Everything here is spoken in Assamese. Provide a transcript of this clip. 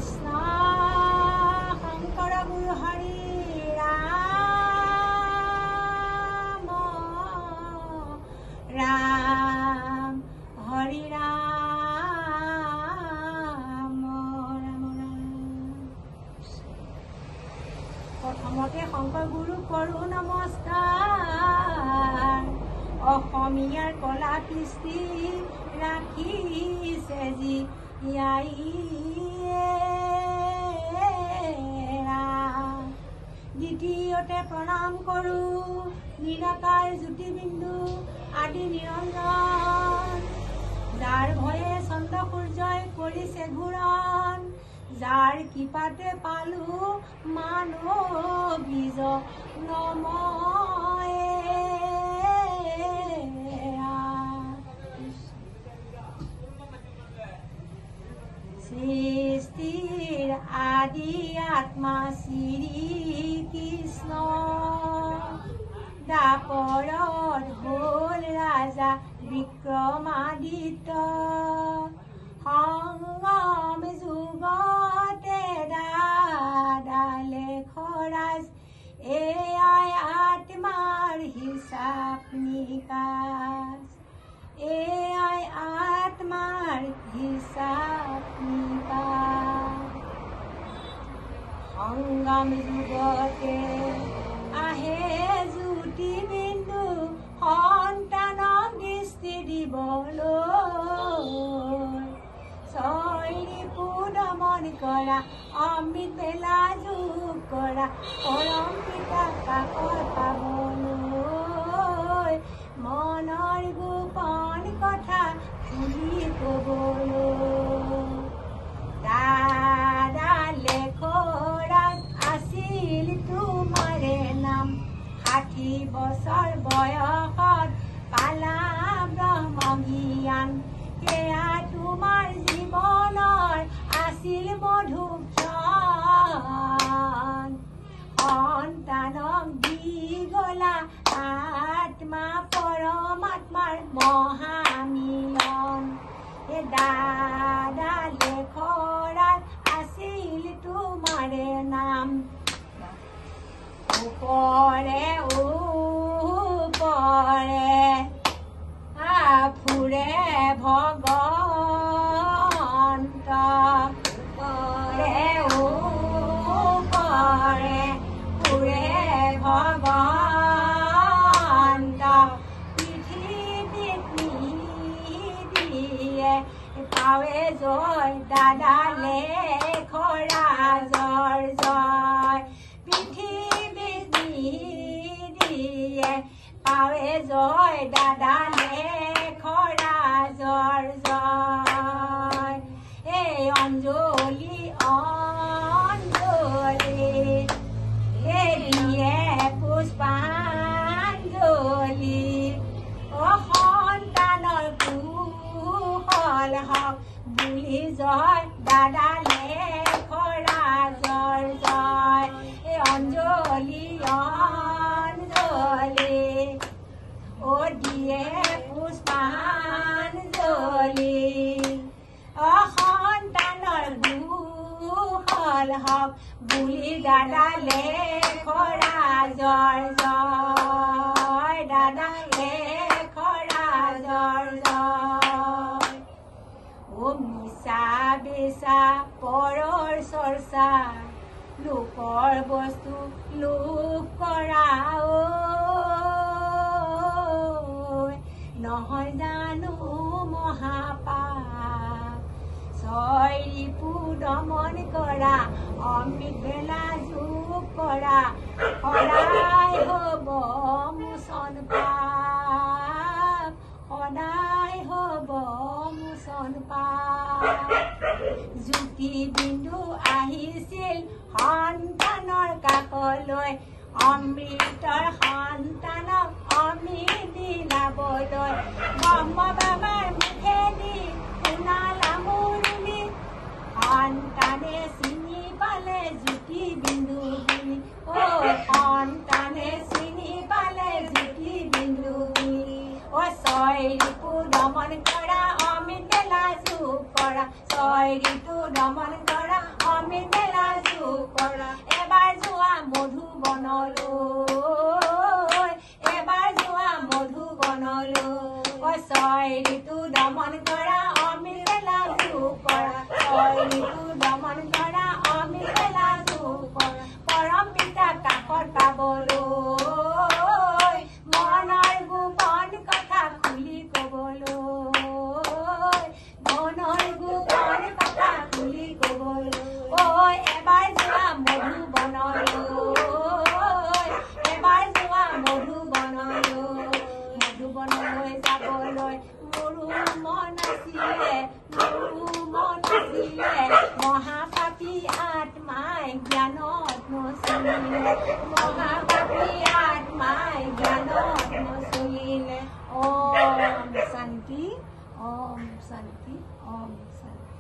কৃষ্ণ শংকৰ গুৰু হৰি ৰাম ৰাম হৰি ৰাম ৰাম ৰাম। প্ৰথমতে শংকৰ গুৰুক কৰোঁ নমস্কাৰ। অসমীয়াৰ কলা কৃষ্টি ৰাখিছে যি দ্বিতীয়তে প্ৰণাম কৰোঁ নিৰাকাৰ জ্যোতিবিন্দু আদি নিৰঞ্জন, যাৰ ভয়ে চন্দ্ৰ সূৰ্যই কৰিছে ঘূৰণ, যাৰ কৃপাতে পালো মানবীজ নময়ে। সৃষ্টিৰ আদি আত্মা শ্ৰী কৃষ্ণ, দাপৰত হ'ল ৰাজা বিক্ৰমাদিত্য, সংগম যুগতে দাদালে খৰাজ, এয়াই আত্মাৰ হিচাপ নিকাচ, এয়াই আত্মাৰ হিচাপ নিকাচ। সংগম যুগতে আহে জ্যোতিবিন্দু সন্তানক দৃষ্টি দিবলৈ, ছয়ৰিপু দমন কৰা অমৃত বেলা যোগ কৰা পৰম পিতা কাষৰ পাবলৈ, মনৰ গোপন কথা খুলি কবলৈ। দাদালে খৰাজ আছিল তোমাৰে নাম, 60 বছৰ বয়সত পালা ব্ৰহ্ম জ্ঞান, সেয়া তোমাৰ জীৱনৰ আছিল মধুক্ষণ, সন্তানক দি গলা আত্মা পৰমাত্মাৰ মহামিলন। দাদালে খৰাজ আছিল তোমাৰে নাম, ওপৰে ওপৰে ফুৰে ভগৱন্ত, ওপৰে ওপৰে ফুৰে ভগৱন্ত, পৃথিৱীত নিদিয়ে পাৱে জয়, দাদালে খৰাজৰ জয়, পৃথিৱীত নিদিয়ে পাৱে জয়, দাদালে খৰাজৰ জয়। এই অঞ্জলি অঞ্জলি দিয়ে পুষ্পাঞ্জলি, সন্তানৰ কুশল হওক বুলি জয়, দাদালে খৰাজৰ জয়। এই অঞ্জলি অঞ্জলি দিয়ে পুষ্পাঞ্জলি, সন্তানৰ কুশল হওক বুলি দাদালে খৰাজৰ জয়, দাদালে খৰাজৰ জয়। ও মিছা বেচা পৰৰ চৰ্চা, লোকৰ বস্তু লোক কৰা, নহয় জানো মহাপাপ, ছয়ৰিপু দমন কৰা অমৃত বেলা যোগ কৰা, সদায় হ'ব মোচন পাপ, সদায় হ'ব মোচন পাপ। জ্যোতিবিন্দু আহিছিল সন্তানৰ কাষলৈ, অমৃতৰ সন্তানক অমৃত বিলাবলৈ, ব্ৰহ্ম বাবাৰ মুখেদি শুনালা মুৰলী, সন্তানে চিনি পালে জ্যোতিবিন্দু বুলি, সন্তানে চিনি পালে জ্যোতিবিন্দু বুলি। ছয়ৰিপু দমন কৰা অমৃত বেলা যোগ কৰা, ছয়ৰিপু দমন কৰা জানিলে মহাপাপী আত্মাই জ্ঞানত নচলিলে। ওম শান্তি, ওম শান্তি, ওম শান্তি।